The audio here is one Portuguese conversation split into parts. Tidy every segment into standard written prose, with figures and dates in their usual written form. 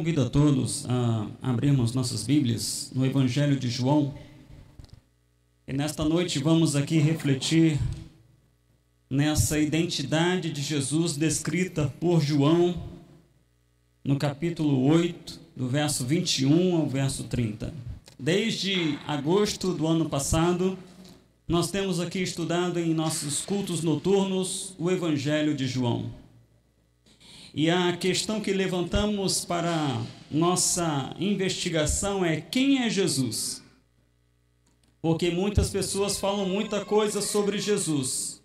Convido a todos a abrirmos nossas Bíblias no Evangelho de João. E nesta noite vamos aqui refletir nessa identidade de Jesus descrita por João no capítulo 8, do verso 21 ao verso 30. Desde agosto do ano passado, nós temos aqui estudado em nossos cultos noturnos o Evangelho de João. E a questão que levantamos para nossa investigação é: quem é Jesus? Porque muitas pessoas falam muita coisa sobre Jesus.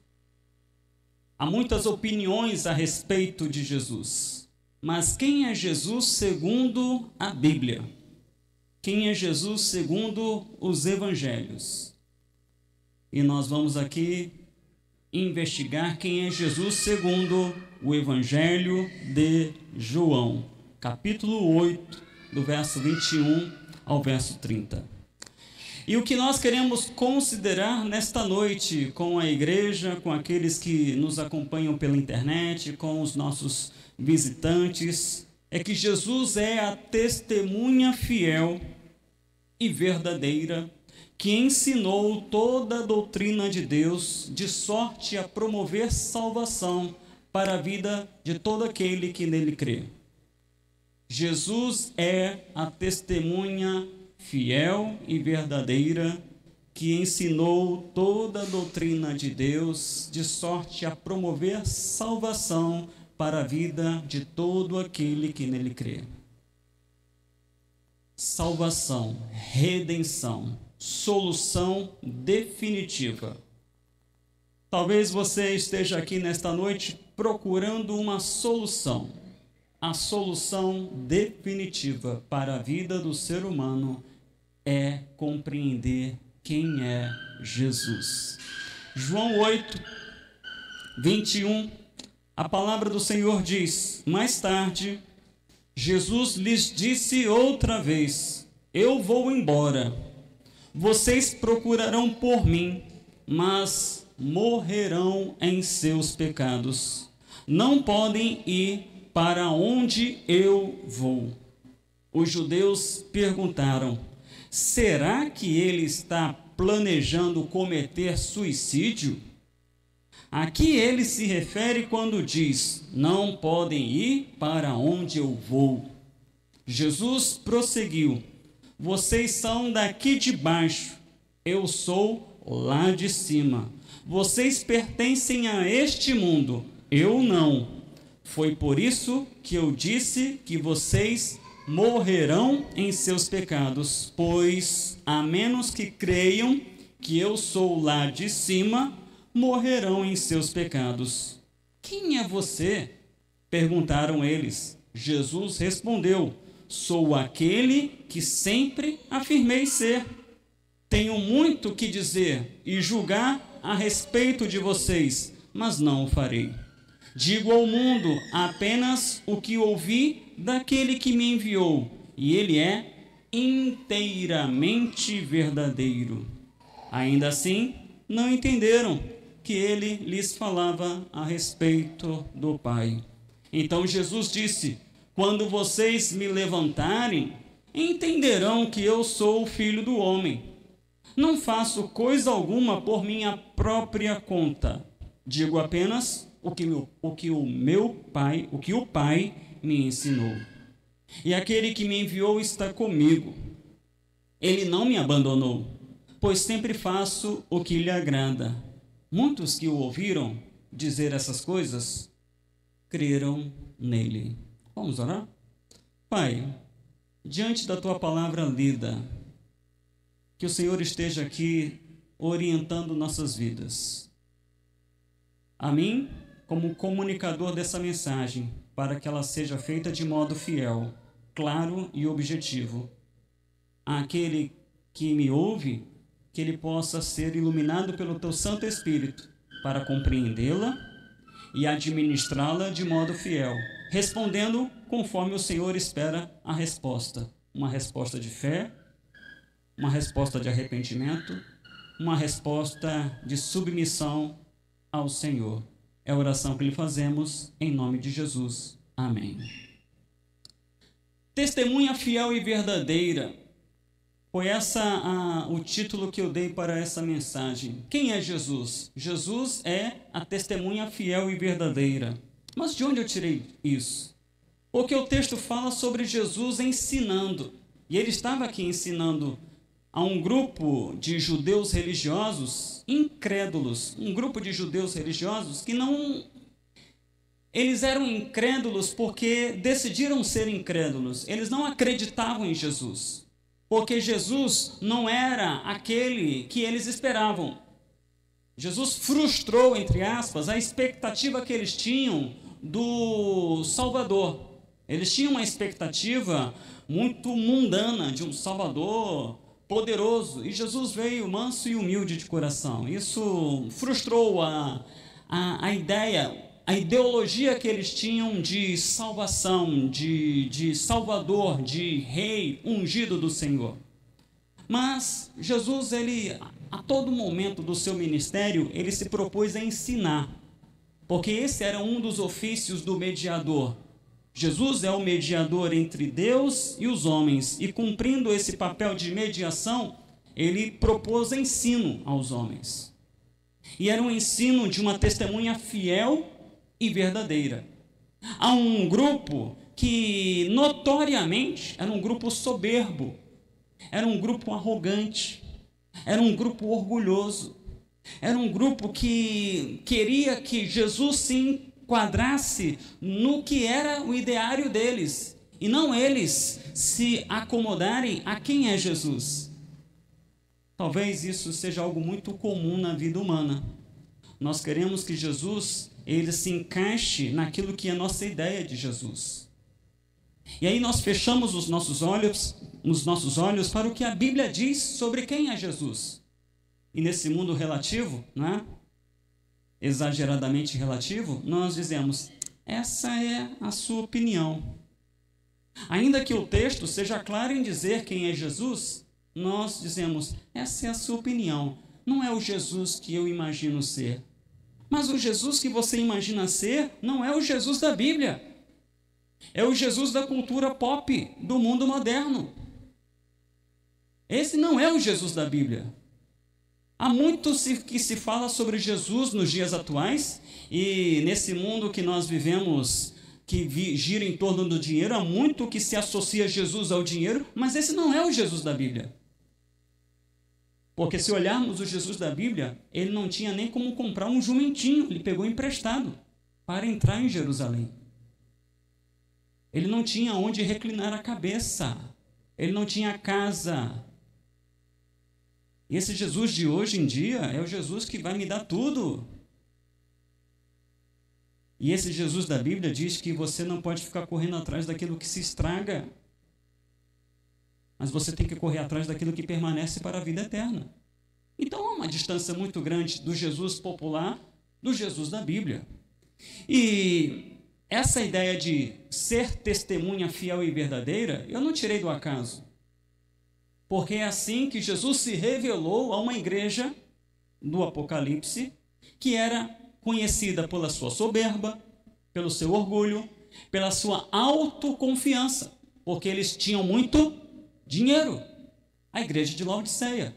Há muitas opiniões a respeito de Jesus. Mas quem é Jesus segundo a Bíblia? Quem é Jesus segundo os Evangelhos? E nós vamos aqui investigar quem é Jesus segundo o Evangelho de João, capítulo 8, do verso 21 ao verso 30. E o que nós queremos considerar nesta noite com a igreja, com aqueles que nos acompanham pela internet, com os nossos visitantes, é que Jesus é a testemunha fiel e verdadeira que ensinou toda a doutrina de Deus, de sorte a promover salvação para a vida de todo aquele que nele crê. Jesus é a testemunha fiel e verdadeira que ensinou toda a doutrina de Deus, de sorte a promover salvação para a vida de todo aquele que nele crê. Salvação, redenção, solução definitiva. Talvez você esteja aqui nesta noite procurando uma solução, a solução definitiva para a vida do ser humano é compreender quem é Jesus. João 8, 21, a palavra do Senhor diz: mais tarde, Jesus lhes disse outra vez: eu vou embora. Vocês procurarão por mim, mas morrerão em seus pecados. Não podem ir para onde eu vou. Os judeus perguntaram: será que ele está planejando cometer suicídio? A que ele se refere quando diz: não podem ir para onde eu vou? Jesus prosseguiu: vocês são daqui de baixo, eu sou lá de cima. Vocês pertencem a este mundo, eu não. Foi por isso que eu disse que vocês morrerão em seus pecados, pois, a menos que creiam que eu sou lá de cima, morrerão em seus pecados. Quem é você? Perguntaram eles. Jesus respondeu: sou aquele que sempre afirmei ser. Tenho muito que dizer e julgar a respeito de vocês, mas não o farei. Digo ao mundo apenas o que ouvi daquele que me enviou, e ele é inteiramente verdadeiro. Ainda assim, não entenderam que ele lhes falava a respeito do Pai. Então Jesus disse: quando vocês me levantarem, entenderão que eu sou o Filho do Homem. Não faço coisa alguma por minha própria conta. Digo apenas o que o Pai me ensinou. E aquele que me enviou está comigo. Ele não me abandonou, pois sempre faço o que lhe agrada. Muitos que o ouviram dizer essas coisas creram nele. Vamos orar? Pai, diante da tua palavra lida, que o Senhor esteja aqui orientando nossas vidas. A mim, como comunicador dessa mensagem, para que ela seja feita de modo fiel, claro e objetivo. Àquele que me ouve, que ele possa ser iluminado pelo teu Santo Espírito, para compreendê-la e administrá-la de modo fiel, respondendo conforme o Senhor espera a resposta. Uma resposta de fé, uma resposta de arrependimento, uma resposta de submissão ao Senhor. É a oração que lhe fazemos em nome de Jesus. Amém. Testemunha fiel e verdadeira. Foi o título que eu dei para essa mensagem. Quem é Jesus? Jesus é a testemunha fiel e verdadeira. Mas de onde eu tirei isso? Porque o texto fala sobre Jesus ensinando. E ele estava aqui ensinando a um grupo de judeus religiosos incrédulos. Um grupo de judeus religiosos que não... Eles eram incrédulos porque decidiram ser incrédulos. Eles não acreditavam em Jesus. Porque Jesus não era aquele que eles esperavam. Jesus frustrou, entre aspas, a expectativa que eles tinham do Salvador. Eles tinham uma expectativa muito mundana de um Salvador poderoso. E Jesus veio manso e humilde de coração. Isso frustrou a ideia, a ideologia que eles tinham de salvação, de Salvador, de Rei ungido do Senhor. Mas Jesus, ele, a todo momento do seu ministério, ele se propôs a ensinar, porque esse era um dos ofícios do mediador. Jesus é o mediador entre Deus e os homens, e cumprindo esse papel de mediação, ele propôs ensino aos homens. E era um ensino de uma testemunha fiel e verdadeira. Há um grupo que notoriamente era um grupo soberbo, era um grupo arrogante, era um grupo orgulhoso, era um grupo que queria que Jesus se enquadrasse no que era o ideário deles, e não eles se acomodarem a quem é Jesus. Talvez isso seja algo muito comum na vida humana. Nós queremos que Jesus, ele se encaixe naquilo que é a nossa ideia de Jesus. E aí nós fechamos os nossos olhos para o que a Bíblia diz sobre quem é Jesus. E nesse mundo relativo, né, exageradamente relativo, nós dizemos, essa é a sua opinião. Ainda que o texto seja claro em dizer quem é Jesus, nós dizemos, essa é a sua opinião. Não é o Jesus que eu imagino ser. Mas o Jesus que você imagina ser não é o Jesus da Bíblia. É o Jesus da cultura pop, do mundo moderno. Esse não é o Jesus da Bíblia. Há muito que se fala sobre Jesus nos dias atuais, e nesse mundo que nós vivemos, que gira em torno do dinheiro, há muito que se associa Jesus ao dinheiro, mas esse não é o Jesus da Bíblia. Porque se olharmos o Jesus da Bíblia, ele não tinha nem como comprar um jumentinho, ele pegou emprestado para entrar em Jerusalém. Ele não tinha onde reclinar a cabeça, ele não tinha casa. E esse Jesus de hoje em dia é o Jesus que vai me dar tudo. E esse Jesus da Bíblia diz que você não pode ficar correndo atrás daquilo que se estraga, mas você tem que correr atrás daquilo que permanece para a vida eterna. Então há uma distância muito grande do Jesus popular do Jesus da Bíblia. E essa ideia de ser testemunha fiel e verdadeira, eu não tirei do acaso. Porque é assim que Jesus se revelou a uma igreja do Apocalipse, que era conhecida pela sua soberba, pelo seu orgulho, pela sua autoconfiança, porque eles tinham muito dinheiro. A igreja de Laodiceia.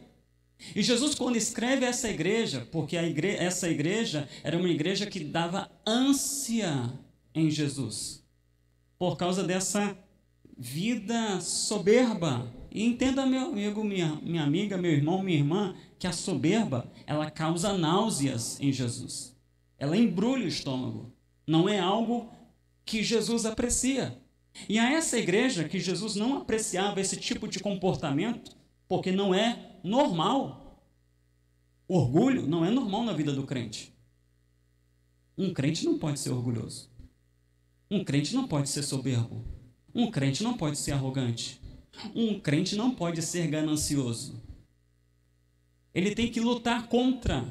E Jesus, quando escreve essa igreja, porque essa igreja era uma igreja que dava ânsia em Jesus, por causa dessa vida soberba. E entenda, meu amigo, minha amiga, meu irmão, minha irmã, que a soberba, ela causa náuseas em Jesus. Ela embrulha o estômago. Não é algo que Jesus aprecia. E a essa igreja que Jesus não apreciava esse tipo de comportamento, porque não é normal. Orgulho não é normal na vida do crente. Um crente não pode ser orgulhoso. Um crente não pode ser soberbo. Um crente não pode ser arrogante. Um crente não pode ser ganancioso. Ele tem que lutar contra.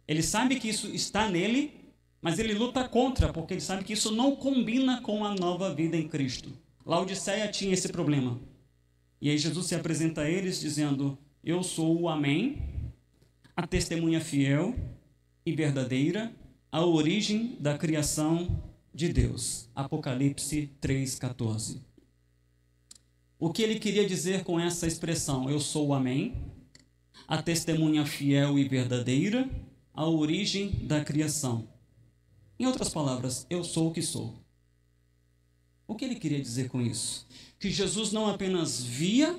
Ele sabe que isso está nele, mas ele luta contra, porque ele sabe que isso não combina com a nova vida em Cristo. Laodiceia tinha esse problema. E aí Jesus se apresenta a eles dizendo, eu sou o Amém, a testemunha fiel e verdadeira, a origem da criação de Deus. Apocalipse 3,14. O que ele queria dizer com essa expressão? Eu sou o Amém, a testemunha fiel e verdadeira, a origem da criação. Em outras palavras, eu sou o que sou. O que ele queria dizer com isso? Que Jesus não apenas via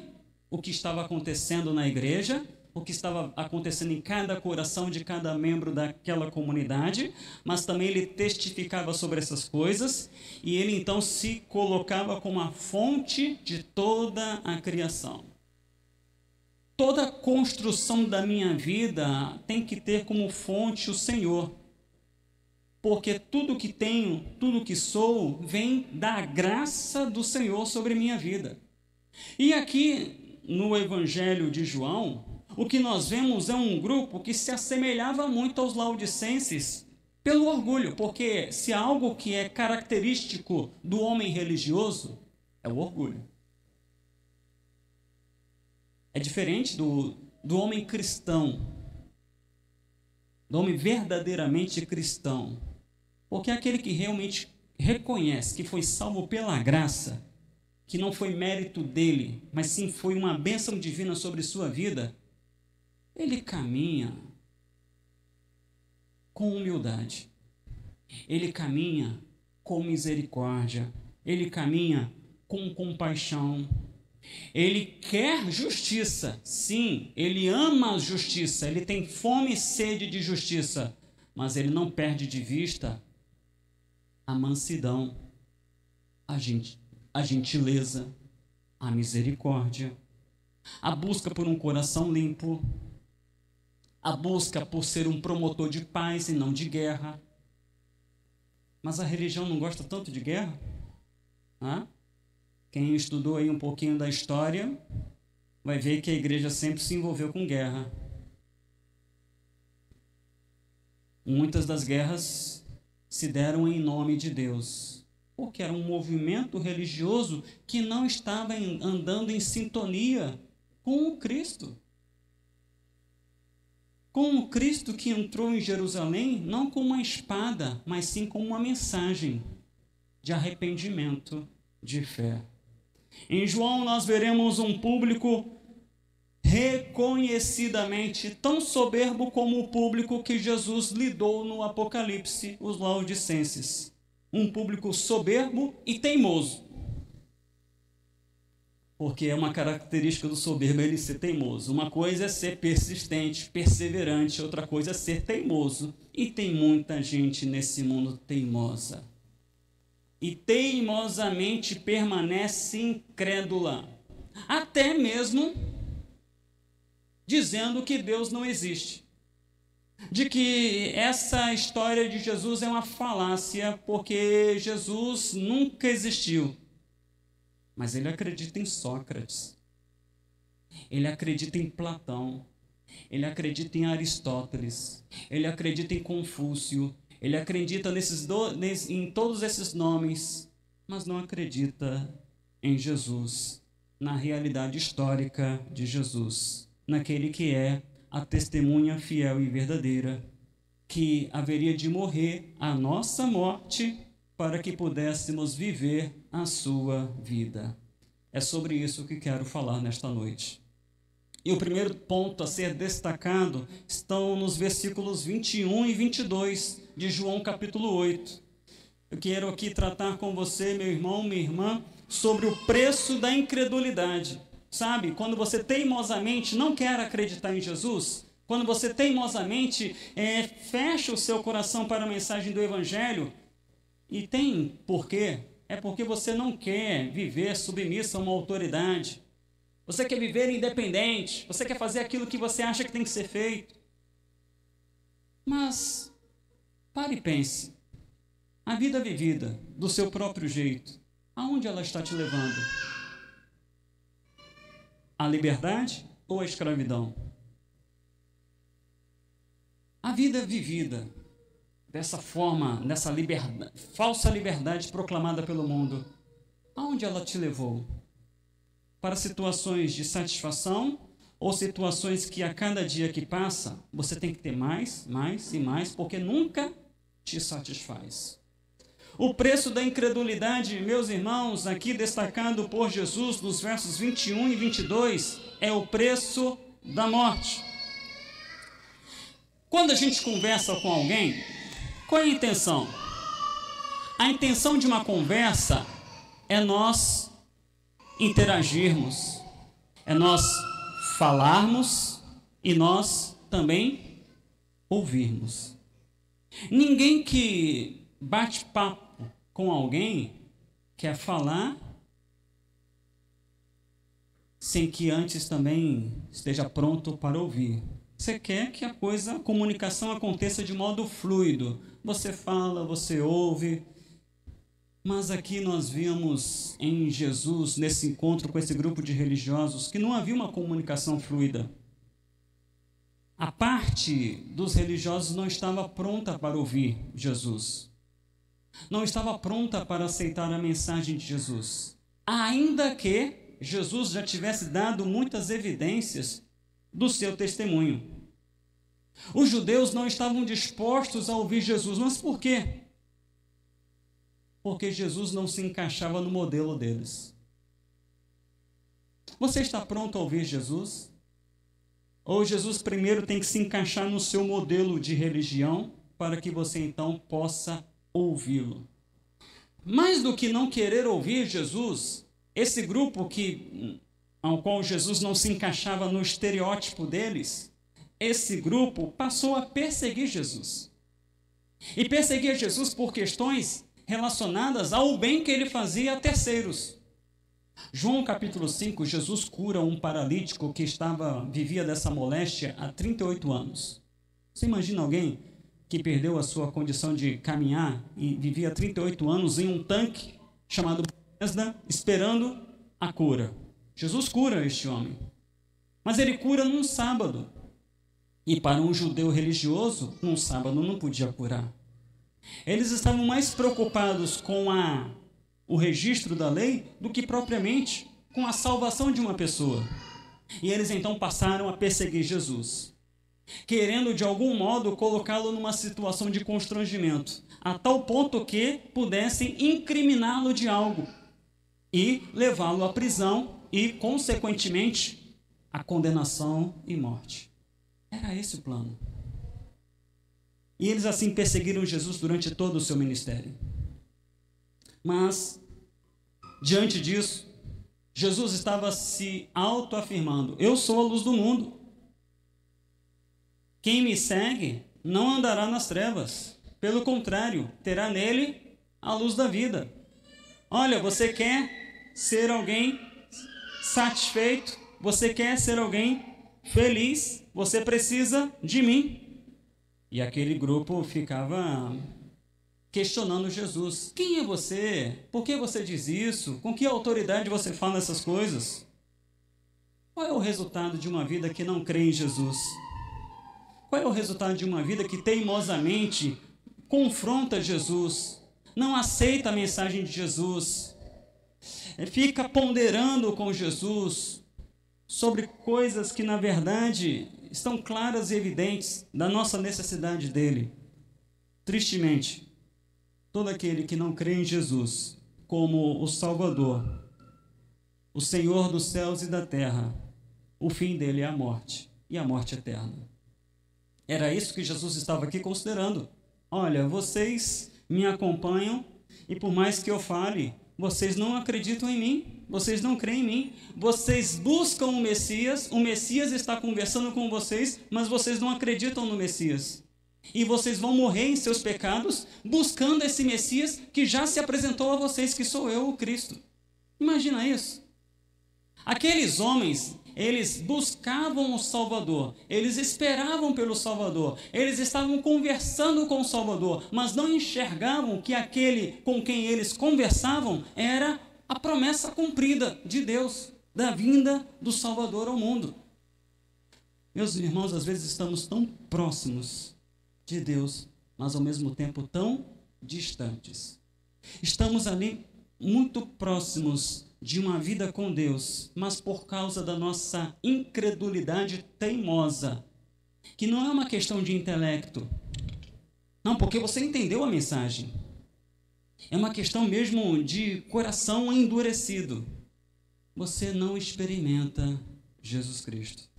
o que estava acontecendo na igreja, o que estava acontecendo em cada coração de cada membro daquela comunidade, mas também ele testificava sobre essas coisas e ele então se colocava como a fonte de toda a criação. Toda a construção da minha vida tem que ter como fonte o Senhor, porque tudo que tenho, tudo que sou, vem da graça do Senhor sobre minha vida. E aqui no Evangelho de João, o que nós vemos é um grupo que se assemelhava muito aos laodicenses pelo orgulho, porque se há algo que é característico do homem religioso, é o orgulho. É diferente do homem cristão, do homem verdadeiramente cristão, porque é aquele que realmente reconhece que foi salvo pela graça, que não foi mérito dele, mas sim foi uma bênção divina sobre sua vida, ele caminha com humildade, ele caminha com misericórdia, ele caminha com compaixão, ele quer justiça, sim, ele ama a justiça, ele tem fome e sede de justiça, mas ele não perde de vista a mansidão, a gentileza, a misericórdia, a busca por um coração limpo, a busca por ser um promotor de paz e não de guerra. Mas a religião não gosta tanto de guerra? Quem estudou aí um pouquinho da história vai ver que a igreja sempre se envolveu com guerra. Muitas das guerras se deram em nome de Deus, porque era um movimento religioso que não estava andando em sintonia com o Cristo. Com o Cristo que entrou em Jerusalém, não com uma espada, mas sim com uma mensagem de arrependimento, de fé. Em João nós veremos um público reconhecidamente tão soberbo como o público que Jesus lidou no Apocalipse, os laodicenses. Um público soberbo e teimoso. Porque é uma característica do soberbo ele ser teimoso. Uma coisa é ser persistente, perseverante, outra coisa é ser teimoso. E tem muita gente nesse mundo teimosa. E teimosamente permanece incrédula. Até mesmo dizendo que Deus não existe. De que essa história de Jesus é uma falácia, porque Jesus nunca existiu. Mas ele acredita em Sócrates, ele acredita em Platão, ele acredita em Aristóteles, ele acredita em Confúcio, ele acredita em todos esses nomes, mas não acredita em Jesus, na realidade histórica de Jesus, naquele que é a testemunha fiel e verdadeira, que haveria de morrer a nossa morte para que pudéssemos viver a sua vida. É sobre isso que quero falar nesta noite. E o primeiro ponto a ser destacado estão nos versículos 21 e 22 de João capítulo 8. Eu quero aqui tratar com você, meu irmão, minha irmã, sobre o preço da incredulidade. Sabe, quando você teimosamente não quer acreditar em Jesus, quando você teimosamente fecha o seu coração para a mensagem do Evangelho, e tem porquê? É porque você não quer viver submisso a uma autoridade. Você quer viver independente. Você quer fazer aquilo que você acha que tem que ser feito. Mas, pare e pense. A vida vivida do seu próprio jeito, aonde ela está te levando? A liberdade ou a escravidão? A vida vivida dessa forma, nessa falsa liberdade proclamada pelo mundo, aonde ela te levou? Para situações de satisfação ou situações que a cada dia que passa, você tem que ter mais, mais e mais, porque nunca te satisfaz? O preço da incredulidade, meus irmãos, aqui destacado por Jesus nos versos 21 e 22, é o preço da morte. Quando a gente conversa com alguém, qual é a intenção? A intenção de uma conversa é nós interagirmos, é nós falarmos e nós também ouvirmos. Ninguém que bate papo com alguém quer falar sem que antes também esteja pronto para ouvir. Você quer que a comunicação aconteça de modo fluido. Você fala, você ouve. Mas aqui nós vimos em Jesus, nesse encontro com esse grupo de religiosos, que não havia uma comunicação fluida. A parte dos religiosos não estava pronta para ouvir Jesus. Não estava pronta para aceitar a mensagem de Jesus. Ainda que Jesus já tivesse dado muitas evidências do seu testemunho. Os judeus não estavam dispostos a ouvir Jesus. Mas por quê? Porque Jesus não se encaixava no modelo deles. Você está pronto a ouvir Jesus? Ou Jesus primeiro tem que se encaixar no seu modelo de religião para que você então possa ouvi-lo? Mais do que não querer ouvir Jesus, esse grupo ao qual Jesus não se encaixava no estereótipo deles, esse grupo passou a perseguir Jesus. E perseguir Jesus por questões relacionadas ao bem que ele fazia a terceiros. João capítulo 5, Jesus cura um paralítico que vivia dessa moléstia há 38 anos. Você imagina alguém que perdeu a sua condição de caminhar e vivia 38 anos em um tanque chamado Bethesda, esperando a cura? Jesus cura este homem. Mas ele cura num sábado. E para um judeu religioso, num sábado não podia curar. Eles estavam mais preocupados com o registro da lei do que propriamente com a salvação de uma pessoa. E eles então passaram a perseguir Jesus, querendo de algum modo colocá-lo numa situação de constrangimento, a tal ponto que pudessem incriminá-lo de algo e levá-lo à prisão e, consequentemente, à condenação e morte. Era esse o plano. E eles assim perseguiram Jesus durante todo o seu ministério. Mas, diante disso, Jesus estava se autoafirmando: eu sou a luz do mundo. Quem me segue não andará nas trevas. Pelo contrário, terá nele a luz da vida. Olha, você quer ser alguém satisfeito? Você quer ser alguém feliz? Você precisa de mim. E aquele grupo ficava questionando Jesus. Quem é você? Por que você diz isso? Com que autoridade você fala essas coisas? Qual é o resultado de uma vida que não crê em Jesus? Qual é o resultado de uma vida que teimosamente confronta Jesus, não aceita a mensagem de Jesus, fica ponderando com Jesus sobre coisas que, na verdade, estão claras e evidentes da nossa necessidade dele? Tristemente, todo aquele que não crê em Jesus como o Salvador, o Senhor dos céus e da terra, o fim dele é a morte, e a morte eterna. Era isso que Jesus estava aqui considerando. Olha, vocês me acompanham e por mais que eu fale, vocês não acreditam em mim, vocês não creem em mim, vocês buscam o Messias está conversando com vocês, mas vocês não acreditam no Messias. E vocês vão morrer em seus pecados buscando esse Messias que já se apresentou a vocês, que sou eu, o Cristo. Imagina isso. Aqueles homens, eles buscavam o Salvador, eles esperavam pelo Salvador, eles estavam conversando com o Salvador, mas não enxergavam que aquele com quem eles conversavam era a promessa cumprida de Deus, da vinda do Salvador ao mundo. Meus irmãos, às vezes estamos tão próximos de Deus, mas ao mesmo tempo tão distantes. Estamos ali muito próximos de uma vida com Deus, mas por causa da nossa incredulidade teimosa, que não é uma questão de intelecto, não, porque você entendeu a mensagem. É uma questão mesmo de coração endurecido. Você não experimenta Jesus Cristo.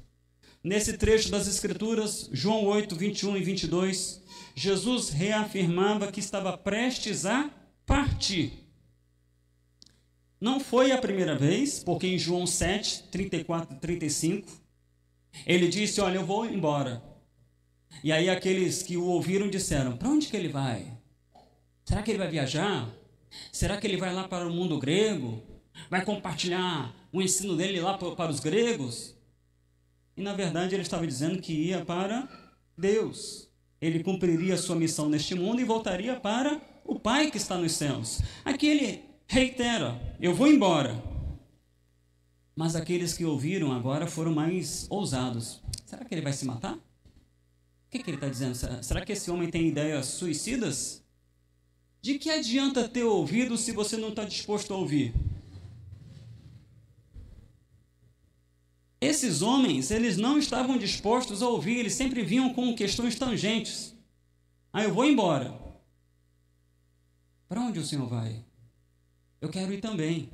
Nesse trecho das Escrituras, João 8, 21 e 22, Jesus reafirmava que estava prestes a partir. Não foi a primeira vez, porque em João 7, 34 e 35, ele disse, olha, eu vou embora. E aí aqueles que o ouviram disseram, para onde que ele vai? Será que ele vai viajar? Será que ele vai lá para o mundo grego? Vai compartilhar o ensino dele lá para os gregos? E na verdade ele estava dizendo que ia para Deus. Ele cumpriria a sua missão neste mundo e voltaria para o Pai que está nos céus. Aqui ele reitera, eu vou embora. Mas aqueles que ouviram agora foram mais ousados. Será que ele vai se matar? O que ele está dizendo? Será que esse homem tem ideias suicidas? De que adianta ter ouvido se você não está disposto a ouvir? Esses homens, eles não estavam dispostos a ouvir, eles sempre vinham com questões tangentes. Eu vou embora. Para onde o Senhor vai? Eu quero ir também.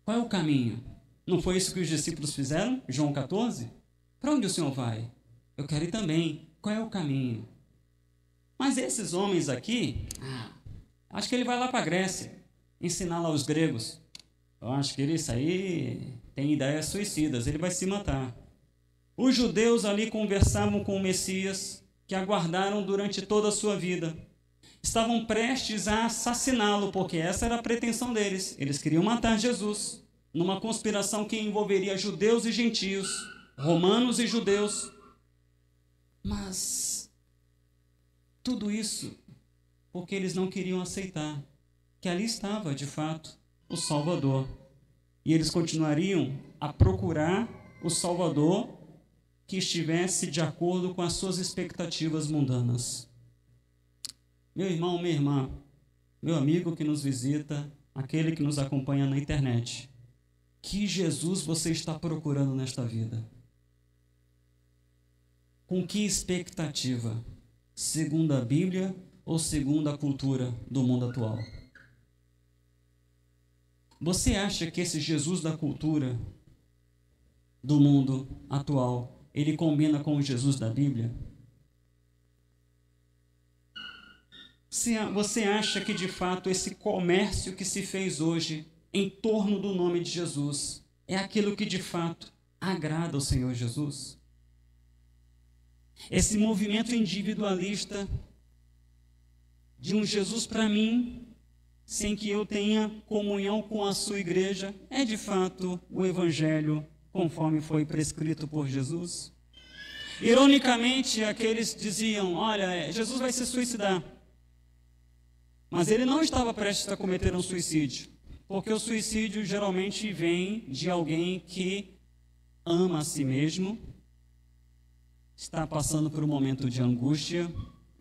Qual é o caminho? Não foi isso que os discípulos fizeram? João 14? Para onde o Senhor vai? Eu quero ir também. Qual é o caminho? Mas esses homens aqui, acho que ele vai lá para a Grécia, ensinar lá os gregos. Eu acho que isso aí tem ideias suicidas, ele vai se matar. Os judeus ali conversavam com o Messias, que aguardaram durante toda a sua vida. Estavam prestes a assassiná-lo, porque essa era a pretensão deles. Eles queriam matar Jesus, numa conspiração que envolveria judeus e gentios, romanos e judeus. Mas tudo isso porque eles não queriam aceitar que ali estava, de fato, o Salvador. E eles continuariam a procurar o Salvador que estivesse de acordo com as suas expectativas mundanas. Meu irmão, minha irmã, meu amigo que nos visita, aquele que nos acompanha na internet, que Jesus você está procurando nesta vida? Com que expectativa? Segundo a Bíblia ou segundo a cultura do mundo atual? Você acha que esse Jesus da cultura do mundo atual, ele combina com o Jesus da Bíblia? Você acha que de fato esse comércio que se fez hoje em torno do nome de Jesus é aquilo que de fato agrada ao Senhor Jesus? Esse movimento individualista de um Jesus para mim, sem que eu tenha comunhão com a sua igreja, é de fato o Evangelho conforme foi prescrito por Jesus? Ironicamente, aqueles diziam, olha, Jesus vai se suicidar. Mas ele não estava prestes a cometer um suicídio, porque o suicídio geralmente vem de alguém que ama a si mesmo, está passando por um momento de angústia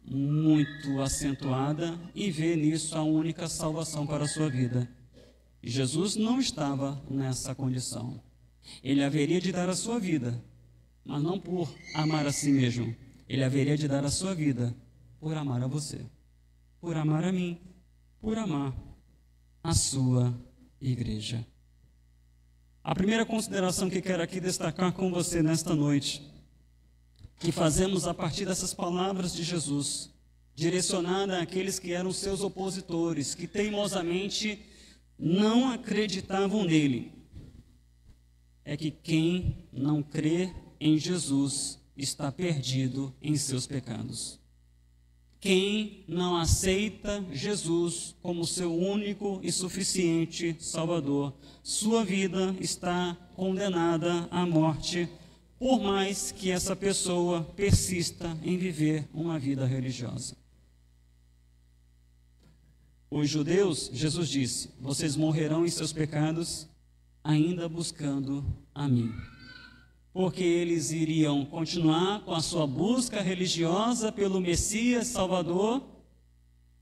muito acentuada e vê nisso a única salvação para a sua vida. Jesus não estava nessa condição. Ele haveria de dar a sua vida, mas não por amar a si mesmo. Ele haveria de dar a sua vida por amar a você, por amar a mim, por amar a sua igreja. A primeira consideração que quero aqui destacar com você nesta noite, que fazemos a partir dessas palavras de Jesus, direcionada àqueles que eram seus opositores, que teimosamente não acreditavam nele, é que quem não crê em Jesus está perdido em seus pecados. Quem não aceita Jesus como seu único e suficiente Salvador, sua vida está condenada à morte, por mais que essa pessoa persista em viver uma vida religiosa. Os judeus, Jesus disse, vocês morrerão em seus pecados, ainda buscando a mim. Porque eles iriam continuar com a sua busca religiosa pelo Messias Salvador,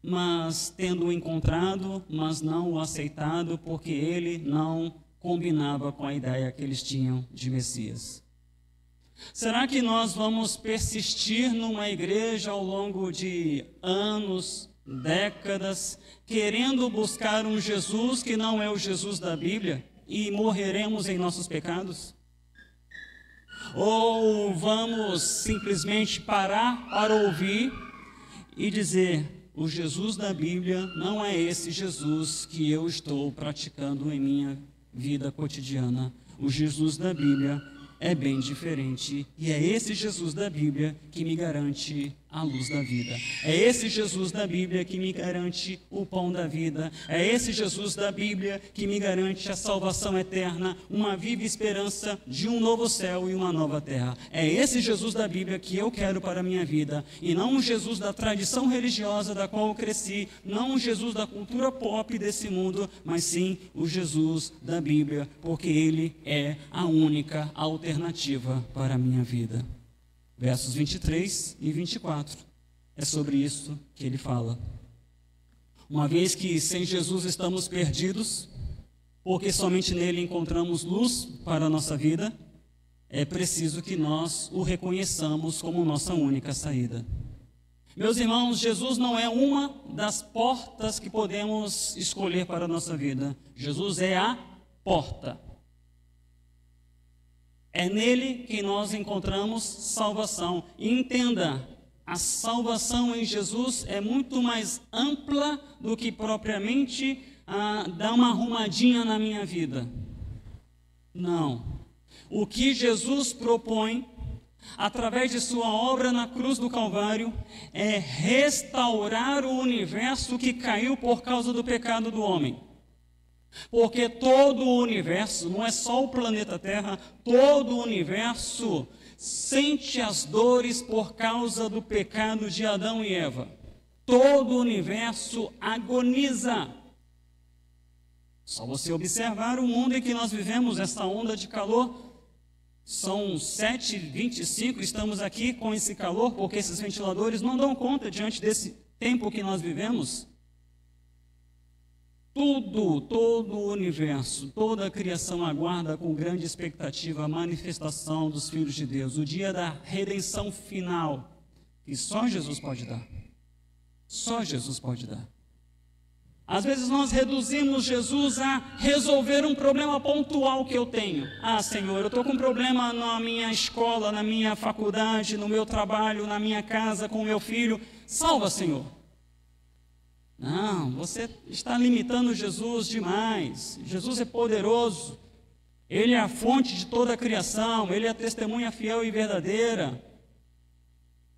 mas tendo-o encontrado, mas não o aceitado, porque ele não combinava com a ideia que eles tinham de Messias. Será que nós vamos persistir numa igreja ao longo de anos, décadas, querendo buscar um Jesus que não é o Jesus da Bíblia e morreremos em nossos pecados? Ou vamos simplesmente parar para ouvir e dizer: o Jesus da Bíblia não é esse Jesus que eu estou praticando em minha vida cotidiana. O Jesus da Bíblia é bem diferente, e é esse Jesus da Bíblia que me garante a luz da vida. É esse Jesus da Bíblia que me garante o pão da vida. É esse Jesus da Bíblia que me garante a salvação eterna, uma viva esperança de um novo céu e uma nova terra. É esse Jesus da Bíblia que eu quero para a minha vida, e não um Jesus da tradição religiosa da qual eu cresci, não um Jesus da cultura pop desse mundo, mas sim o Jesus da Bíblia, porque ele é a única alternativa para a minha vida. Versos 23 e 24, é sobre isso que ele fala. Uma vez que sem Jesus estamos perdidos, porque somente nele encontramos luz para a nossa vida, é preciso que nós o reconheçamos como nossa única saída. Meus irmãos, Jesus não é uma das portas que podemos escolher para a nossa vida. Jesus é a porta. É nele que nós encontramos salvação. E entenda, a salvação em Jesus é muito mais ampla do que propriamente dar uma arrumadinha na minha vida. Não. O que Jesus propõe, através de sua obra na cruz do Calvário, é restaurar o universo que caiu por causa do pecado do homem. Porque todo o universo, não é só o planeta Terra, todo o universo sente as dores por causa do pecado de Adão e Eva. Todo o universo agoniza. Só você observar o mundo em que nós vivemos, essa onda de calor. São 7h25, estamos aqui com esse calor, porque esses ventiladores não dão conta diante desse tempo que nós vivemos. Todo o universo, toda a criação aguarda com grande expectativa a manifestação dos filhos de Deus, o dia da redenção final, que só Jesus pode dar. Só Jesus pode dar. Às vezes nós reduzimos Jesus a resolver um problema pontual que eu tenho. Ah, Senhor, eu estou com um problema na minha escola, na minha faculdade, no meu trabalho, na minha casa, com o meu filho. Salva, Senhor. Não, você está limitando Jesus demais. Jesus é poderoso. Ele é a fonte de toda a criação. Ele é a testemunha fiel e verdadeira.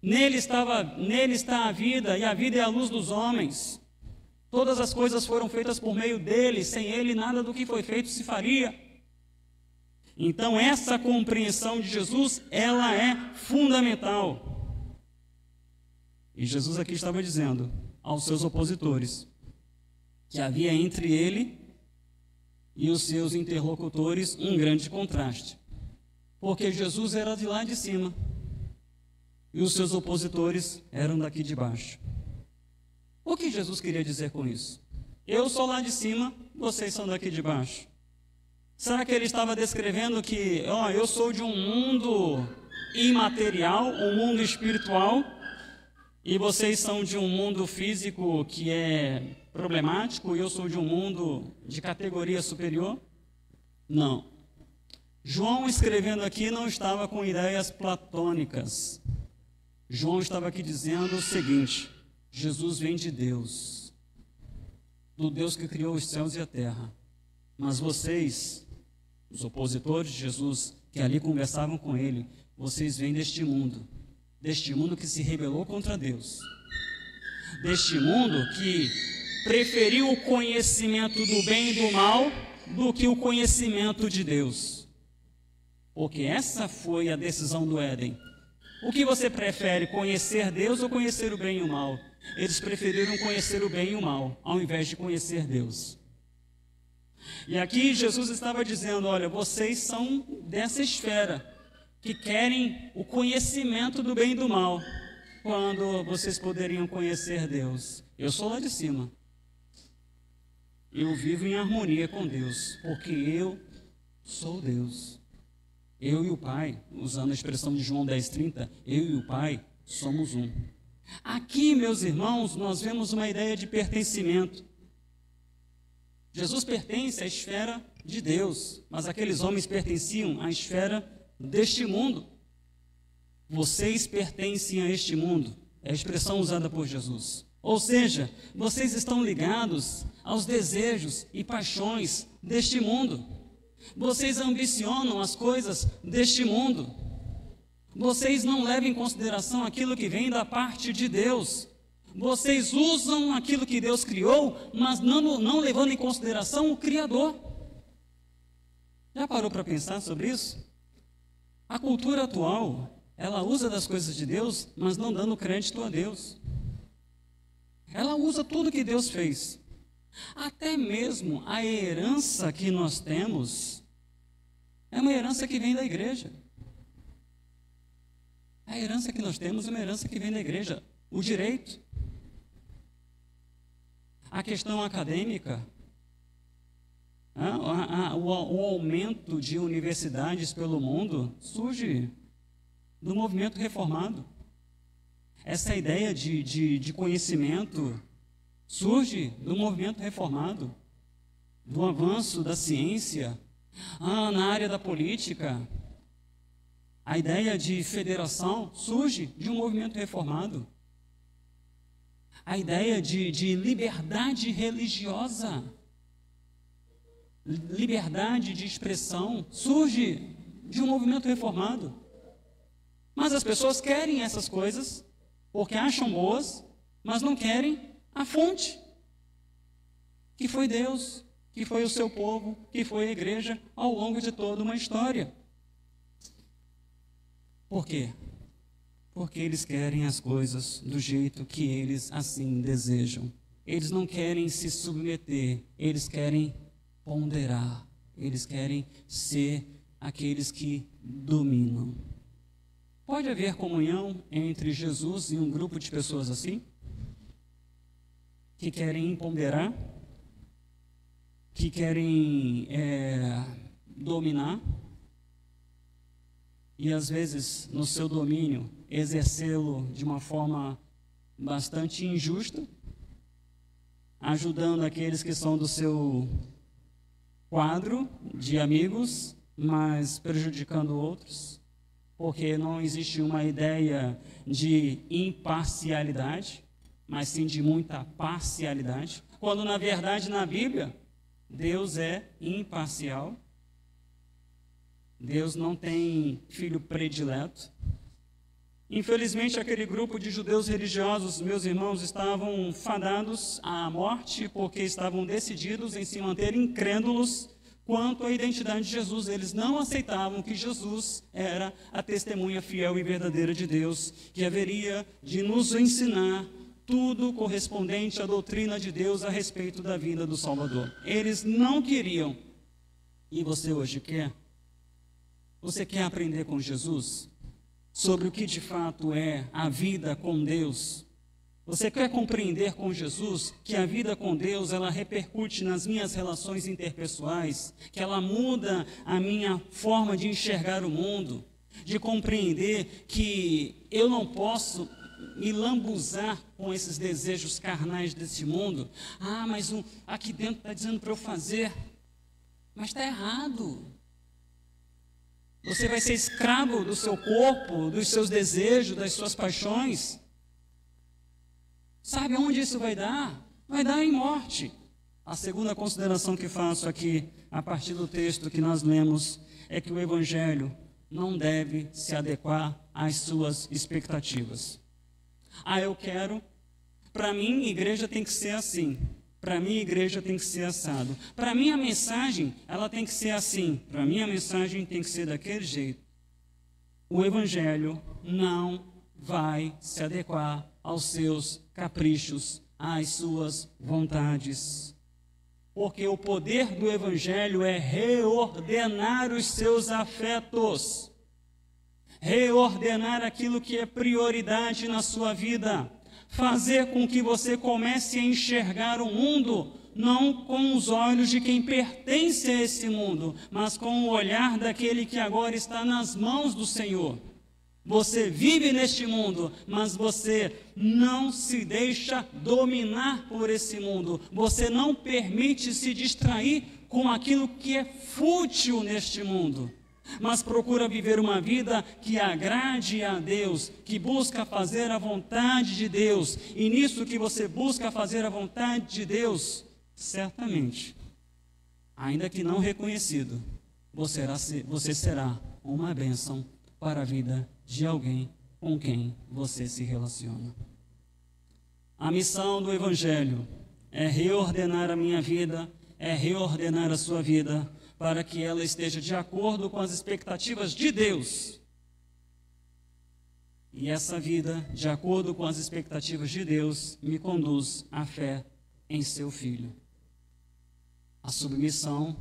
Nele está a vida, e a vida é a luz dos homens. Todas as coisas foram feitas por meio dele. Sem ele, nada do que foi feito se faria. Então, essa compreensão de Jesus, ela é fundamental. E Jesus aqui estava dizendo aos seus opositores que havia entre ele e os seus interlocutores um grande contraste, porque Jesus era de lá de cima e os seus opositores eram daqui de baixo. O que Jesus queria dizer com isso? Eu sou lá de cima, vocês são daqui de baixo. Será que ele estava descrevendo que eu sou de um mundo imaterial, um mundo espiritual, e vocês são de um mundo físico que é problemático, e eu sou de um mundo de categoria superior? Não. João, escrevendo aqui, não estava com ideias platônicas. João estava aqui dizendo o seguinte: Jesus vem de Deus, do Deus que criou os céus e a terra. Mas vocês, os opositores de Jesus, que ali conversavam com ele, vocês vêm deste mundo que se rebelou contra Deus, deste mundo que preferiu o conhecimento do bem e do mal do que o conhecimento de Deus. Porque essa foi a decisão do Éden. O que você prefere, conhecer Deus ou conhecer o bem e o mal? Eles preferiram conhecer o bem e o mal, ao invés de conhecer Deus. E aqui Jesus estava dizendo: olha, vocês são dessa esfera, que querem o conhecimento do bem e do mal, quando vocês poderiam conhecer Deus. Eu sou lá de cima. Eu vivo em harmonia com Deus, porque eu sou Deus. Eu e o Pai, usando a expressão de João 10,30, eu e o Pai somos um. Aqui, meus irmãos, nós vemos uma ideia de pertencimento. Jesus pertence à esfera de Deus, mas aqueles homens pertenciam à esfera deste mundo. Vocês pertencem a este mundo, é a expressão usada por Jesus. Ou seja, vocês estão ligados aos desejos e paixões deste mundo. Vocês ambicionam as coisas deste mundo. Vocês não levam em consideração aquilo que vem da parte de Deus. Vocês usam aquilo que Deus criou, mas não levando em consideração o Criador. Já parou para pensar sobre isso? A cultura atual, ela usa das coisas de Deus, mas não dando crédito a Deus. Ela usa tudo que Deus fez. Até mesmo a herança que nós temos é uma herança que vem da igreja. A herança que nós temos é uma herança que vem da igreja. O direito. A questão acadêmica. O aumento de universidades pelo mundo surge do movimento reformado. Essa ideia de conhecimento surge do movimento reformado, do avanço da ciência. Na área da política, a ideia de federação surge de um movimento reformado. A ideia de liberdade religiosa, liberdade de expressão, surge de um movimento reformado. Mas as pessoas querem essas coisas porque acham boas, mas não querem a fonte, que foi Deus, que foi o seu povo, que foi a igreja ao longo de toda uma história. Por quê? Porque eles querem as coisas do jeito que eles assim desejam. Eles não querem se submeter, eles querem ponderar, eles querem ser aqueles que dominam. Pode haver comunhão entre Jesus e um grupo de pessoas assim? Que querem ponderar? Que querem dominar? E às vezes, no seu domínio, exercê-lo de uma forma bastante injusta, ajudando aqueles que são do seu quadro de amigos, mas prejudicando outros, porque não existe uma ideia de imparcialidade, mas sim de muita parcialidade, quando na verdade na Bíblia Deus é imparcial. Deus não tem filho predileto. Infelizmente, aquele grupo de judeus religiosos, meus irmãos, estavam fadados à morte porque estavam decididos em se manter incrédulos quanto à identidade de Jesus. Eles não aceitavam que Jesus era a testemunha fiel e verdadeira de Deus, que haveria de nos ensinar tudo correspondente à doutrina de Deus a respeito da vinda do Salvador. Eles não queriam. E você hoje quer? Você quer aprender com Jesus sobre o que de fato é a vida com Deus? Você quer compreender com Jesus que a vida com Deus, ela repercute nas minhas relações interpessoais, que ela muda a minha forma de enxergar o mundo, de compreender que eu não posso me lambuzar com esses desejos carnais desse mundo? Mas aqui dentro está dizendo para eu fazer, mas está errado. Você vai ser escravo do seu corpo, dos seus desejos, das suas paixões. Sabe onde isso vai dar? Vai dar em morte. A segunda consideração que faço aqui, a partir do texto que nós lemos, é que o Evangelho não deve se adequar às suas expectativas. Eu quero, para mim, igreja tem que ser assim. Para mim, igreja tem que ser assado. Para mim, a mensagem, ela tem que ser assim. Para mim, a mensagem tem que ser daquele jeito. O Evangelho não vai se adequar aos seus caprichos, às suas vontades. Porque o poder do Evangelho é reordenar os seus afetos, reordenar aquilo que é prioridade na sua vida, fazer com que você comece a enxergar o mundo não com os olhos de quem pertence a esse mundo, mas com o olhar daquele que agora está nas mãos do Senhor. Você vive neste mundo, mas você não se deixa dominar por esse mundo. Você não permite se distrair com aquilo que é fútil neste mundo, mas procura viver uma vida que agrade a Deus, que busca fazer a vontade de Deus. E nisso que você busca fazer a vontade de Deus, certamente, ainda que não reconhecido, você será uma bênção para a vida de alguém com quem você se relaciona. A missão do Evangelho é reordenar a minha vida, é reordenar a sua vida, para que ela esteja de acordo com as expectativas de Deus. E essa vida, de acordo com as expectativas de Deus, me conduz à fé em seu Filho. A submissão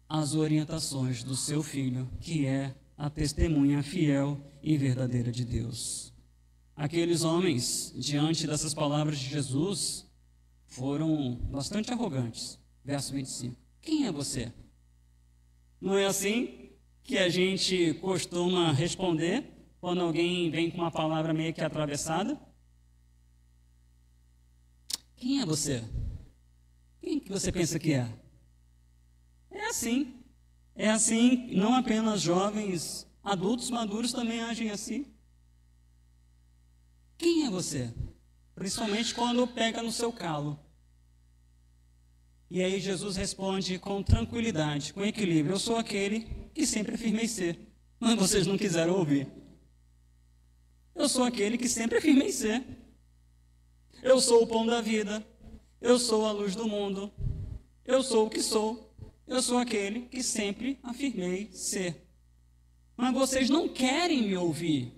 às orientações do seu Filho, que é a testemunha fiel e verdadeira de Deus. Aqueles homens, diante dessas palavras de Jesus, foram bastante arrogantes. Verso 25. Quem é você? Não é assim que a gente costuma responder quando alguém vem com uma palavra meio que atravessada? Quem é você? Quem que você pensa que é? É assim. É assim, não apenas jovens, adultos maduros também agem assim. Quem é você? Principalmente quando pega no seu calo. E aí Jesus responde com tranquilidade, com equilíbrio: eu sou aquele que sempre afirmei ser. Mas vocês não quiseram ouvir. Eu sou aquele que sempre afirmei ser. Eu sou o pão da vida. Eu sou a luz do mundo. Eu sou o que sou. Eu sou aquele que sempre afirmei ser. Mas vocês não querem me ouvir.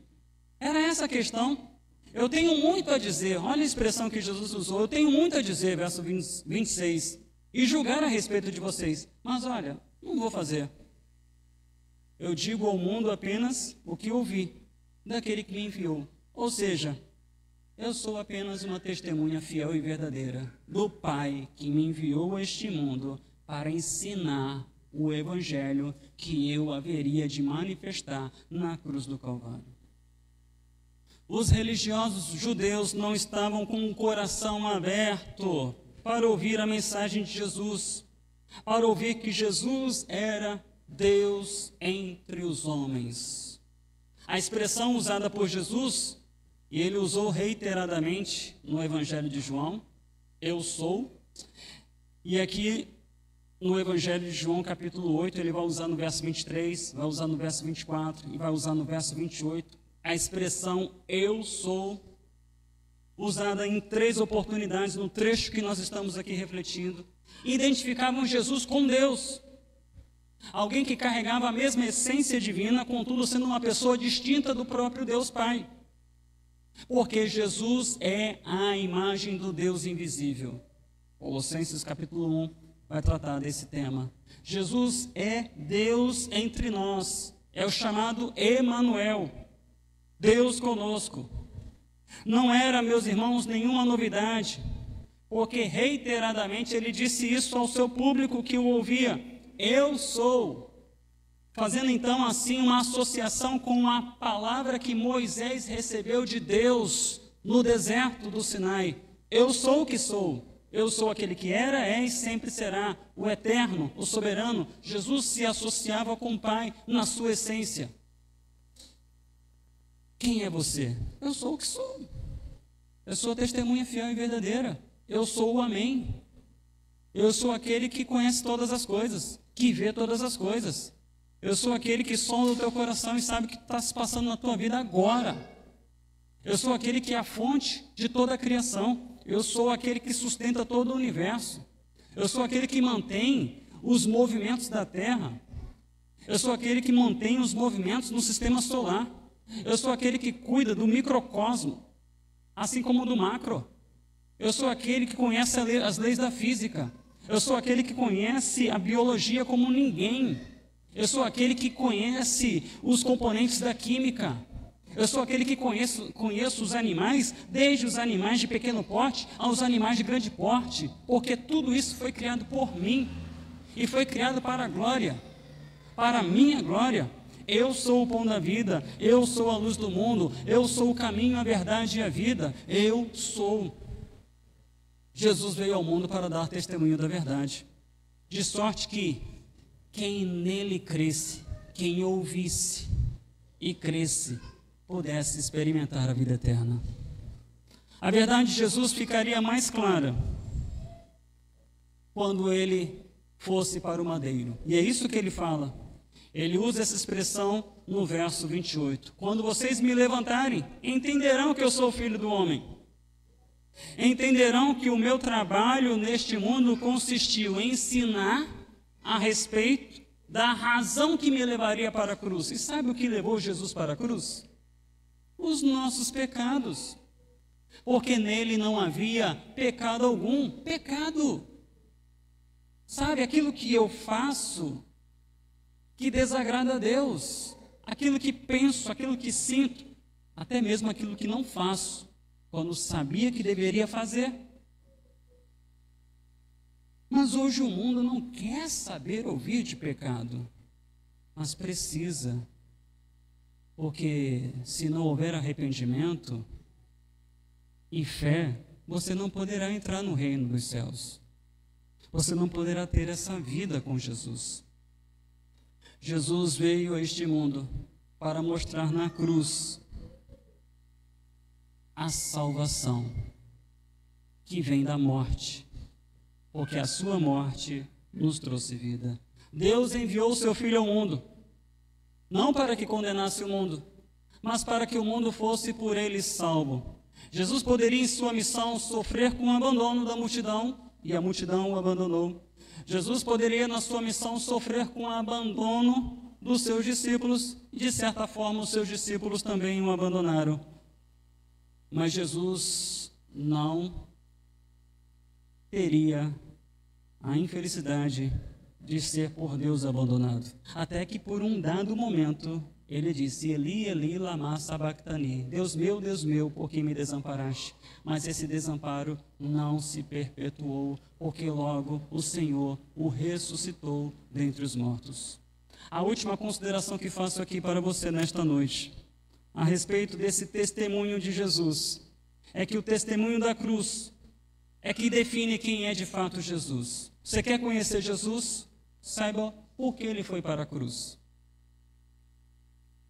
Era essa a questão. Eu tenho muito a dizer. Olha a expressão que Jesus usou. Eu tenho muito a dizer, verso 26. E julgar a respeito de vocês. Mas olha, não vou fazer. Eu digo ao mundo apenas o que ouvi daquele que me enviou. Ou seja, eu sou apenas uma testemunha fiel e verdadeira do Pai que me enviou a este mundo para ensinar o Evangelho que eu haveria de manifestar na cruz do Calvário. Os religiosos judeus não estavam com o coração aberto para ouvir a mensagem de Jesus, para ouvir que Jesus era Deus entre os homens. A expressão usada por Jesus, e ele usou reiteradamente no Evangelho de João, eu sou, e aqui no Evangelho de João, capítulo 8, ele vai usar no verso 23, vai usar no verso 24 e vai usar no verso 28, a expressão eu sou, usada em 3 oportunidades no trecho que nós estamos aqui refletindo, identificavam Jesus com Deus. Alguém que carregava a mesma essência divina, contudo sendo uma pessoa distinta do próprio Deus Pai. Porque Jesus é a imagem do Deus invisível. Colossenses capítulo 1 vai tratar desse tema. Jesus é Deus entre nós. É o chamado Emanuel, Deus conosco. Não era, meus irmãos, nenhuma novidade, porque reiteradamente ele disse isso ao seu público que o ouvia: eu sou. Fazendo então assim uma associação com a palavra que Moisés recebeu de Deus no deserto do Sinai: eu sou o que sou. Eu sou aquele que era, é e sempre será, o eterno, o soberano. Jesus se associava com o Pai na sua essência. Quem é você? Eu sou o que sou. Eu sou a testemunha fiel e verdadeira. Eu sou o Amém. Eu sou aquele que conhece todas as coisas, que vê todas as coisas. Eu sou aquele que sonda o teu coração e sabe o que está se passando na tua vida agora. Eu sou aquele que é a fonte de toda a criação. Eu sou aquele que sustenta todo o universo. Eu sou aquele que mantém os movimentos da Terra. Eu sou aquele que mantém os movimentos no sistema solar. Eu sou aquele que cuida do microcosmo, assim como do macro. Eu sou aquele que conhece as leis da física. Eu sou aquele que conhece a biologia como ninguém. Eu sou aquele que conhece os componentes da química. Eu sou aquele que conheço os animais, desde os animais de pequeno porte aos animais de grande porte, porque tudo isso foi criado por mim e foi criado para a glória, para a minha glória. Eu sou o pão da vida, eu sou a luz do mundo, eu sou o caminho, a verdade e a vida. Eu sou. Jesus veio ao mundo para dar testemunho da verdade, de sorte que quem nele cresce, quem ouvisse e cresce, pudesse experimentar a vida eterna. A verdade de Jesus ficaria mais clara quando ele fosse para o madeiro. E é isso que ele fala. Ele usa essa expressão no verso 28. Quando vocês me levantarem, entenderão que eu sou o Filho do Homem. Entenderão que o meu trabalho neste mundo consistiu em ensinar a respeito da razão que me levaria para a cruz. E sabe o que levou Jesus para a cruz? Os nossos pecados. Porque nele não havia pecado algum. Pecado. Sabe, aquilo que eu faço que desagrada a Deus. Aquilo que penso, aquilo que sinto, até mesmo aquilo que não faço, quando sabia que deveria fazer. Mas hoje o mundo não quer saber ouvir de pecado, mas precisa, porque se não houver arrependimento e fé, você não poderá entrar no reino dos céus. Você não poderá ter essa vida com Jesus. Jesus veio a este mundo para mostrar na cruz a salvação que vem da morte, porque a sua morte nos trouxe vida. Deus enviou o seu Filho ao mundo, não para que condenasse o mundo, mas para que o mundo fosse por ele salvo. Jesus poderia em sua missão sofrer com o abandono da multidão, e a multidão o abandonou. Jesus poderia na sua missão sofrer com o abandono dos seus discípulos, e de certa forma os seus discípulos também o abandonaram. Mas Jesus não teria a infelicidade de ser por Deus abandonado. Até que por um dado momento, ele disse, Eli, Eli, lama sabachthani, Deus meu, por que me desamparaste? Mas esse desamparo não se perpetuou, porque logo o Senhor o ressuscitou dentre os mortos. A última consideração que faço aqui para você nesta noite, a respeito desse testemunho de Jesus, é que o testemunho da cruz é que define quem é de fato Jesus. Você quer conhecer Jesus? Saiba por que ele foi para a cruz.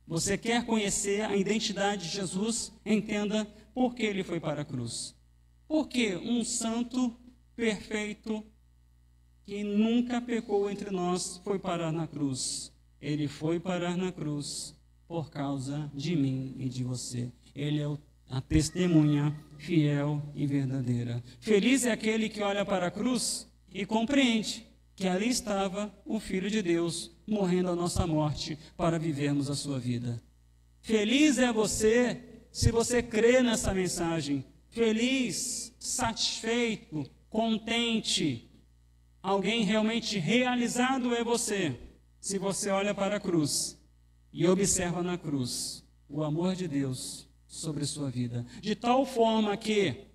Você quer conhecer a identidade de Jesus? Entenda por que ele foi para a cruz. Porque um santo perfeito que nunca pecou entre nós foi parar na cruz. Ele foi parar na cruz por causa de mim e de você. Ele é a testemunha fiel e verdadeira. Feliz é aquele que olha para a cruz e compreende que ali estava o Filho de Deus morrendo a nossa morte para vivermos a sua vida. Feliz é você se você crê nessa mensagem. Feliz, satisfeito, contente. Alguém realmente realizado é você se você olha para a cruz e observa na cruz o amor de Deus sobre sua vida, de tal forma que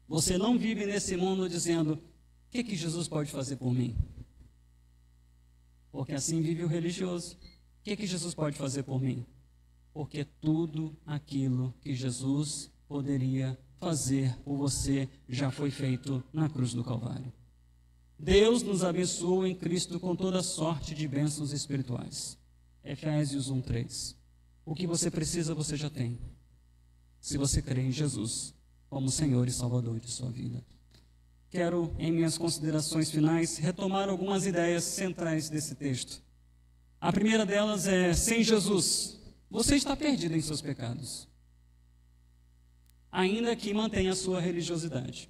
você não vive nesse mundo dizendo, o que Jesus pode fazer por mim? Porque assim vive o religioso. O que Jesus pode fazer por mim? Porque tudo aquilo que Jesus poderia fazer por você já foi feito na cruz do Calvário. Deus nos abençoou em Cristo com toda sorte de bênçãos espirituais. Efésios 1:3. O que você precisa, você já tem. Se você crê em Jesus como Senhor e Salvador de sua vida. Quero, em minhas considerações finais, retomar algumas ideias centrais desse texto. A primeira delas é, sem Jesus, você está perdido em seus pecados. Ainda que mantenha a sua religiosidade.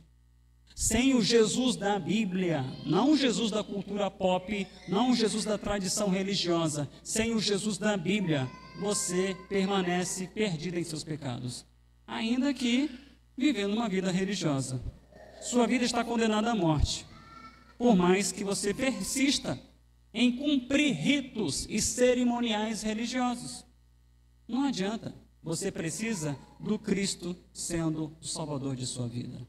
Sem o Jesus da Bíblia, não o Jesus da cultura pop, não o Jesus da tradição religiosa, sem o Jesus da Bíblia, você permanece perdido em seus pecados. Ainda que vivendo uma vida religiosa. Sua vida está condenada à morte, por mais que você persista em cumprir ritos e cerimoniais religiosos. Não adianta, você precisa do Cristo sendo o Salvador de sua vida.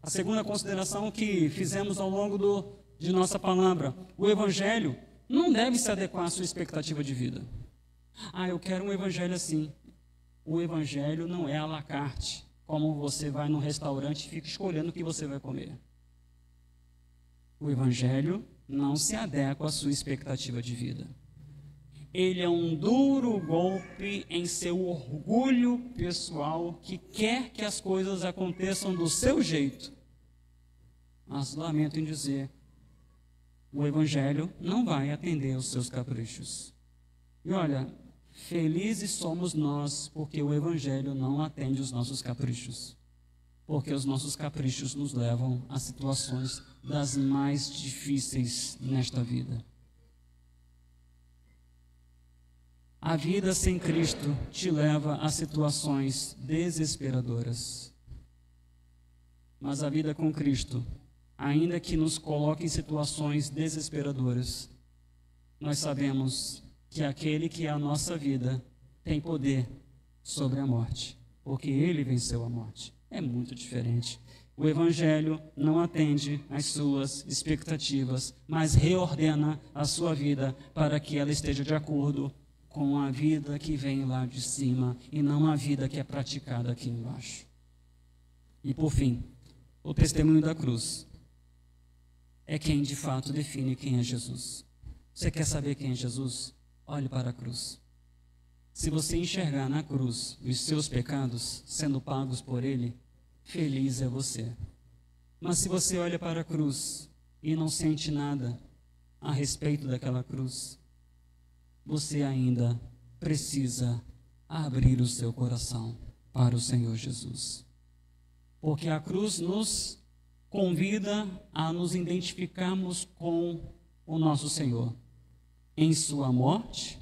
A segunda consideração que fizemos ao longo de nossa palavra, o Evangelho não deve se adequar à sua expectativa de vida. Eu quero um evangelho assim. O evangelho não é à la carte, como você vai num restaurante e fica escolhendo o que você vai comer. O evangelho não se adequa à sua expectativa de vida. Ele é um duro golpe em seu orgulho pessoal que quer que as coisas aconteçam do seu jeito. Mas lamento em dizer, o evangelho não vai atender aos seus caprichos. E olha, felizes somos nós porque o evangelho não atende os nossos caprichos. Porque os nossos caprichos nos levam a situações das mais difíceis nesta vida. A vida sem Cristo te leva a situações desesperadoras. Mas a vida com Cristo, ainda que nos coloque em situações desesperadoras, nós sabemos que aquele que é a nossa vida tem poder sobre a morte, porque Ele venceu a morte. É muito diferente. O Evangelho não atende às suas expectativas, mas reordena a sua vida para que ela esteja de acordo com a vida que vem lá de cima e não a vida que é praticada aqui embaixo. E por fim, o testemunho da cruz é quem de fato define quem é Jesus. Você quer saber quem é Jesus? Olhe para a cruz. Se você enxergar na cruz os seus pecados sendo pagos por Ele, feliz é você. Mas se você olha para a cruz e não sente nada a respeito daquela cruz, você ainda precisa abrir o seu coração para o Senhor Jesus. Porque a cruz nos convida a nos identificarmos com o nosso Senhor em sua morte,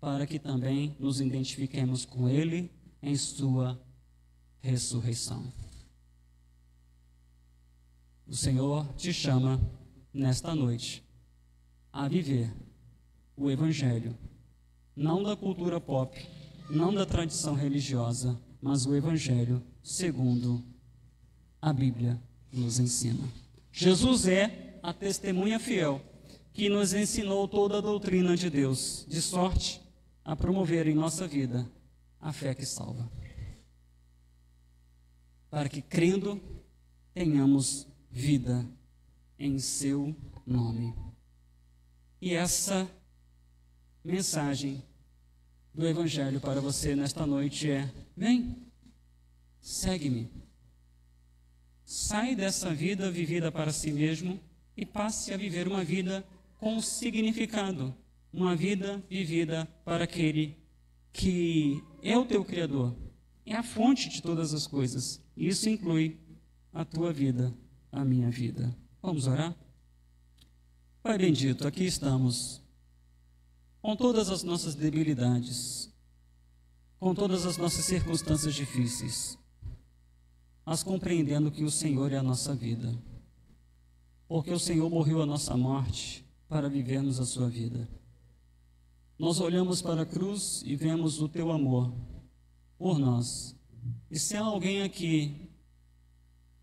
para que também nos identifiquemos com Ele em sua ressurreição. O Senhor te chama nesta noite a viver o Evangelho, não da cultura pop, não da tradição religiosa, mas o Evangelho segundo a Bíblia nos ensina. Jesus é a testemunha fiel que nos ensinou toda a doutrina de Deus, de sorte a promover em nossa vida a fé que salva. Para que, crendo, tenhamos vida em seu nome. E essa mensagem do Evangelho para você nesta noite é: vem, segue-me. Sai dessa vida vivida para si mesmo e passe a viver uma vida com significado, uma vida vivida para aquele que é o teu Criador, é a fonte de todas as coisas. Isso inclui a tua vida, a minha vida. Vamos orar? Pai bendito, aqui estamos, com todas as nossas debilidades, com todas as nossas circunstâncias difíceis, mas compreendendo que o Senhor é a nossa vida, porque o Senhor morreu a nossa morte para vivermos a sua vida. Nós olhamos para a cruz e vemos o teu amor por nós. E se há alguém aqui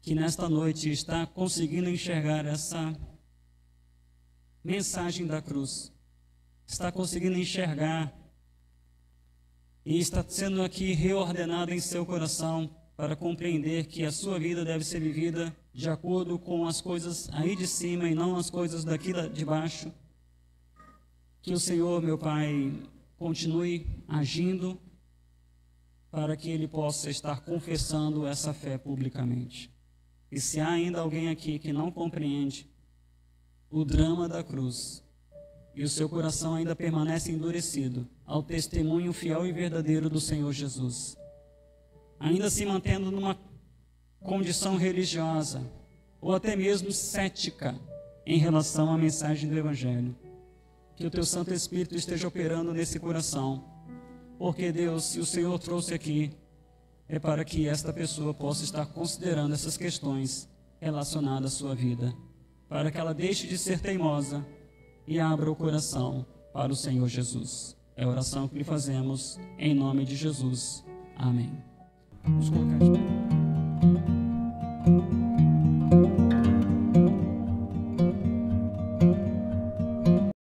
que nesta noite está conseguindo enxergar essa mensagem da cruz, está conseguindo enxergar e está sendo aqui reordenado em seu coração para compreender que a sua vida deve ser vivida de acordo com as coisas aí de cima e não as coisas daqui de baixo, que o Senhor, meu Pai, continue agindo para que Ele possa estar confessando essa fé publicamente. E se há ainda alguém aqui que não compreende o drama da cruz e o seu coração ainda permanece endurecido ao testemunho fiel e verdadeiro do Senhor Jesus, ainda se mantendo numa condição religiosa ou até mesmo cética em relação à mensagem do Evangelho, que o teu Santo Espírito esteja operando nesse coração, porque Deus, se o Senhor trouxe aqui, é para que esta pessoa possa estar considerando essas questões relacionadas à sua vida, para que ela deixe de ser teimosa e abra o coração para o Senhor Jesus. É a oração que lhe fazemos em nome de Jesus. Amém.